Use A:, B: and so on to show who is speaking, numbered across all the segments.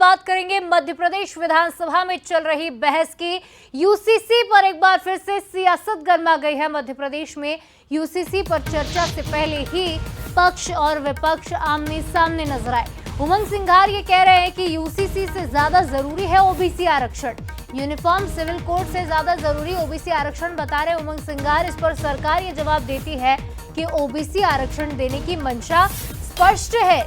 A: बात करेंगे मध्य प्रदेश विधानसभा में चल रही बहस की। यूसीसी पर एक बार फिर से सियासत गर्मा गई है। मध्य प्रदेश में यूसीसी पर चर्चा से पहले ही पक्ष और विपक्ष आमने सामने नजर आए। उमंग सिंघार ये कह रहे हैं कि यूसीसी से ज्यादा जरूरी है ओबीसी आरक्षण। यूनिफॉर्म सिविल कोड से ज्यादा जरूरी ओबीसी आरक्षण बता रहे उमंग सिंघार। इस पर सरकार ये जवाब देती है कि ओबीसी आरक्षण देने की मंशा स्पष्ट है।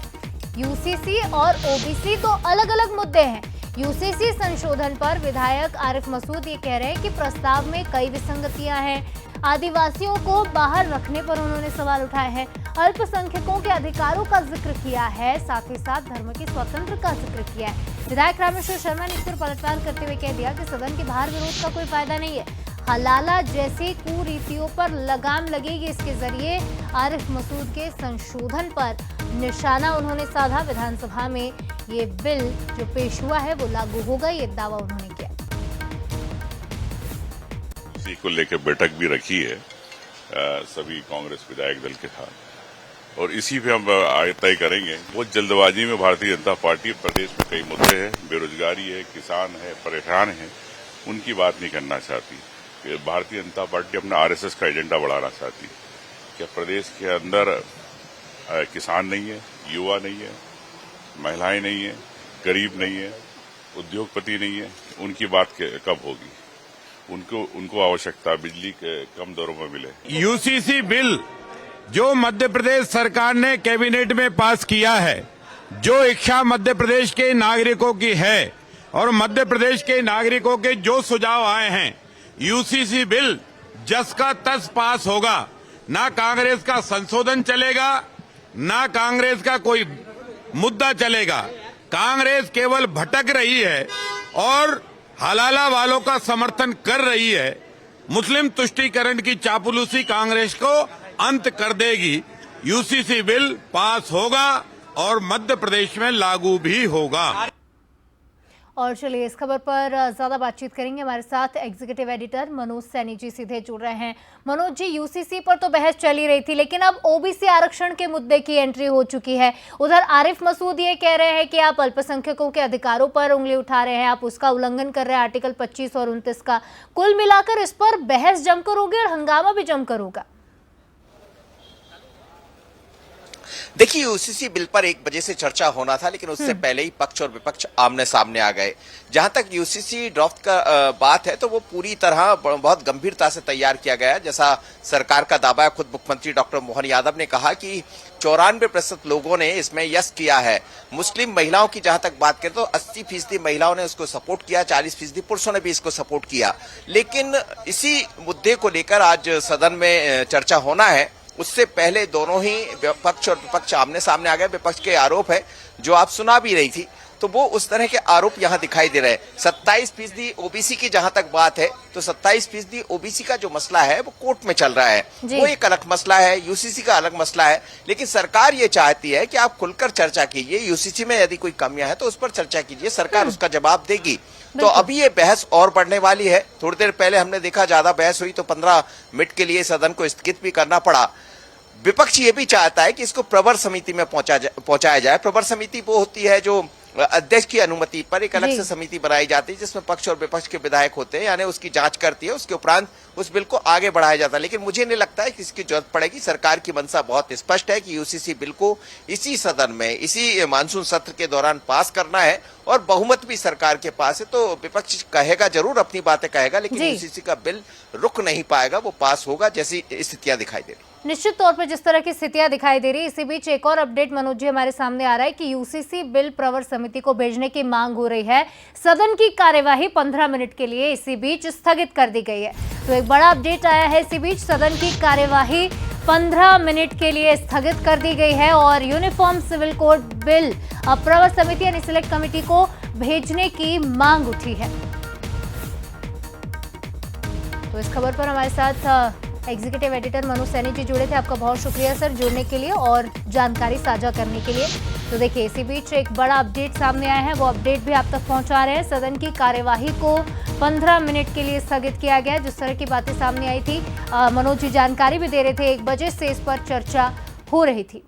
A: यूसीसी और ओबीसी तो अलग अलग मुद्दे हैं। यूसीसी संशोधन पर विधायक आरिफ मसूद ये कह रहे हैं कि प्रस्ताव में कई विसंगतियां हैं। आदिवासियों को बाहर रखने पर उन्होंने सवाल उठाए हैं। अल्पसंख्यकों के अधिकारों का जिक्र किया है, साथ ही साथ धर्म की स्वतंत्रता का जिक्र किया है। विधायक रामेश्वर शर्मा ने इस पर पलटवार करते हुए कह दिया कि सदन के बाहर विरोध का कोई फायदा नहीं है। हलाला जैसी कुरीतियों पर लगाम लगेगी। इसके जरिए आरिफ मसूद के संशोधन पर निशाना उन्होंने साधा। विधानसभा में ये बिल जो पेश हुआ है वो लागू होगा, ये दावा उन्होंने किया।
B: इसी को लेकर बैठक भी रखी है सभी कांग्रेस विधायक दल के साथ, और इसी पे हम तय करेंगे। बहुत जल्दबाजी में भारतीय जनता पार्टी प्रदेश में कई मुद्दे हैं, बेरोजगारी है, किसान है, परेशान है, उनकी बात नहीं करना चाहती। भारतीय जनता पार्टी अपना आरएसएस का एजेंडा बढ़ाना चाहती है। क्या प्रदेश के अंदर किसान नहीं है, युवा नहीं है, महिलाएं नहीं है, गरीब नहीं है, उद्योगपति नहीं है? उनकी बात कब होगी? उनको आवश्यकता बिजली के कम दरों में मिले।
C: यूसीसी बिल जो मध्य प्रदेश सरकार ने कैबिनेट में पास किया है, जो इच्छा मध्य प्रदेश के नागरिकों की है और मध्य प्रदेश के नागरिकों के जो सुझाव आए हैं, यूसीसी बिल जस का तस पास होगा। ना कांग्रेस का संशोधन चलेगा, ना कांग्रेस का कोई मुद्दा चलेगा। कांग्रेस केवल भटक रही है और हलाला वालों का समर्थन कर रही है। मुस्लिम तुष्टीकरण की चापलूसी कांग्रेस को अंत कर देगी। यूसीसी बिल पास होगा और मध्य प्रदेश में लागू भी होगा।
A: और चलिए इस खबर पर ज्यादा बातचीत करेंगे। हमारे साथ एग्जीक्यूटिव एडिटर मनोज सैनी जी सीधे जुड़ रहे हैं। मनोज जी, यूसीसी पर तो बहस चली रही थी, लेकिन अब ओबीसी आरक्षण के मुद्दे की एंट्री हो चुकी है। उधर आरिफ मसूद ये कह रहे हैं कि आप अल्पसंख्यकों के अधिकारों पर उंगली उठा रहे हैं, आप उसका उल्लंघन कर रहे हैं, आर्टिकल 25 और 29 का। कुल मिलाकर इस पर बहस जमकर होगी और हंगामा भी जमकर होगा।
D: देखिए, यूसीसी बिल पर 1 बजे से चर्चा होना था, लेकिन उससे पहले ही पक्ष और विपक्ष आमने सामने आ गए। जहां तक यूसीसी ड्राफ्ट का बात है तो वो पूरी तरह बहुत गंभीरता से तैयार किया गया है। जैसा सरकार का दावा है, खुद मुख्यमंत्री डॉक्टर मोहन यादव ने कहा कि 94% लोगों ने इसमें यस किया है। मुस्लिम महिलाओं की जहां तक बात करें तो 80% महिलाओं ने उसको सपोर्ट किया, 40% पुरुषों ने भी इसको सपोर्ट किया। लेकिन इसी मुद्दे को लेकर आज सदन में चर्चा होना है, उससे पहले दोनों ही पक्ष और विपक्ष आमने सामने आ गए। विपक्ष के आरोप है जो आप सुना भी रही थी, तो वो उस तरह के आरोप यहां दिखाई दे रहे हैं। 27% ओबीसी की जहां तक बात है तो 27% ओबीसी का जो मसला है वो कोर्ट में चल रहा है, वो एक अलग मसला है, यूसीसी का अलग मसला है। लेकिन सरकार ये चाहती है कि आप खुलकर चर्चा कीजिए, यूसीसी में यदि कोई कमियां है तो उस पर चर्चा कीजिए, सरकार उसका जवाब देगी। तो अभी ये बहस और बढ़ने वाली है। थोड़ी देर पहले हमने देखा ज्यादा बहस हुई तो 15 मिनट के लिए सदन को स्थगित भी करना पड़ा। विपक्ष ये भी चाहता है कि इसको प्रवर समिति में पहुंचाया जाए। प्रवर समिति वो होती है जो अध्यक्ष की अनुमति पर एक अलग से समिति बनाई जाती है, जिसमें पक्ष और विपक्ष के विधायक होते हैं, यानी उसकी जांच करती है। उसके उपरांत उस बिल को आगे बढ़ाया जाता है। लेकिन मुझे नहीं लगता है कि इसकी जरूरत पड़ेगी। सरकार की मंशा बहुत स्पष्ट है कि यूसीसी बिल को इसी सदन में, इसी मानसून सत्र के दौरान पास करना है, और बहुमत भी सरकार के पास है। तो विपक्ष कहेगा जरूर, अपनी बातें कहेगा, लेकिन यूसीसी का बिल रुक नहीं पाएगा, वो पास होगा जैसी स्थितियां दिखाई दे रही।
A: निश्चित तौर पर जिस तरह की स्थितियां दिखाई दे रही है, इसी बीच एक और अपडेट मनोज जी हमारे सामने आ रहा है कि यूसीसी बिल प्रवर समिति को भेजने की मांग हो रही है। सदन की कार्यवाही 15 मिनट के लिए इसी बीच स्थगित कर दी गई है। तो एक बड़ा अपडेट आया है। इसी बीच सदन की कार्यवाही 15 मिनट के लिए स्थगित कर दी गई है और यूनिफॉर्म सिविल कोड बिल प्रवर समिति यानी सिलेक्ट कमेटी को भेजने की मांग उठी है। तो इस खबर पर हमारे साथ एग्जीक्यूटिव एडिटर मनोज सैनी जी जुड़े थे। आपका बहुत शुक्रिया सर जुड़ने के लिए और जानकारी साझा करने के लिए। तो देखिए, इसी बीच एक बड़ा अपडेट सामने आया है, वो अपडेट भी आप तक पहुंचा रहे हैं। सदन की कार्यवाही को 15 मिनट के लिए स्थगित किया गया। जिस तरह की बातें सामने आई थी, मनोज जी जानकारी भी दे रहे थे, 1 बजे से इस पर चर्चा हो रही थी।